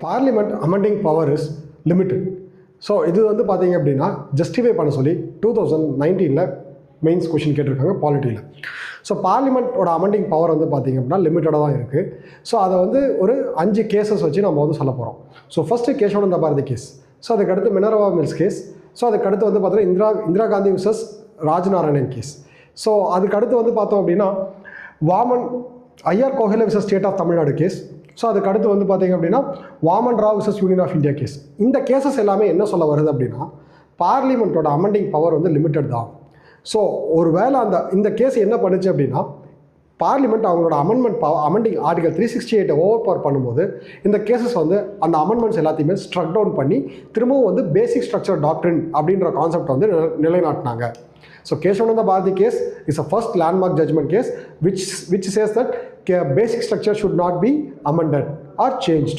Parliament amending power is limited. So இது வந்து பார்த்தீங்க அப்படின்னா ஜஸ்டிஃபை பண்ண சொல்லி 2019 மெயின்ஸ் கொஷின் கேட்டிருக்காங்க பாலிட்டியில். ஸோ பார்லிமெண்ட்டோட அமெண்டிங் பவர் வந்து பார்த்திங்க அப்படின்னா லிமிட்டடாக தான் இருக்குது. ஸோ அதை வந்து ஒரு 5 கேசஸ் வச்சு நம்ம வந்து சொல்ல போகிறோம். So first Kesavananda Bharati case, so அதுக்கடுத்து மினர்வா மில்ஸ் கேஸ், ஸோ அதுக்கடுத்து வந்து பார்த்தீங்கன்னா Indira Gandhi versus Rajnarayanan case. So அதுக்கடுத்து வந்து பார்த்தோம் அப்படின்னா Waman IR Gokhale versus state of Tamil Nadu case. So அதுக்கடுத்து வந்து பார்த்திங்க அப்படின்னா Waman Rao versus union of India case. இந்த கேசஸ் எல்லாமே என்ன சொல்ல வருது அப்படின்னா பார்லிமெண்ட்டோட அமெண்டிங் பவர் வந்து லிமிட்டட் தான். ஸோ ஒரு வேளை இந்த கேஸ் என்ன பண்ணுச்சு அப்படின்னா பார்லிமெண்ட் அவங்களோட அமெண்டிங் ஆர்டிகல் 368 ஓவர் பவர் பண்ணும்போது இந்த கேசஸ் வந்து அந்த அமெண்ட்மெண்ட்ஸ் எல்லாத்தையுமே ஸ்ட்ரக் டவுன் பண்ணி திரும்பவும் வந்து பேசிக் ஸ்ட்ரக்சர் டாக்ட்ரின் அப்படின்ற கான்செப்ட் வந்து நிலைநாட்டினாங்க. So Kesavananda Bharati case is a first landmark judgment case which says that basic structure should not be amended or changed.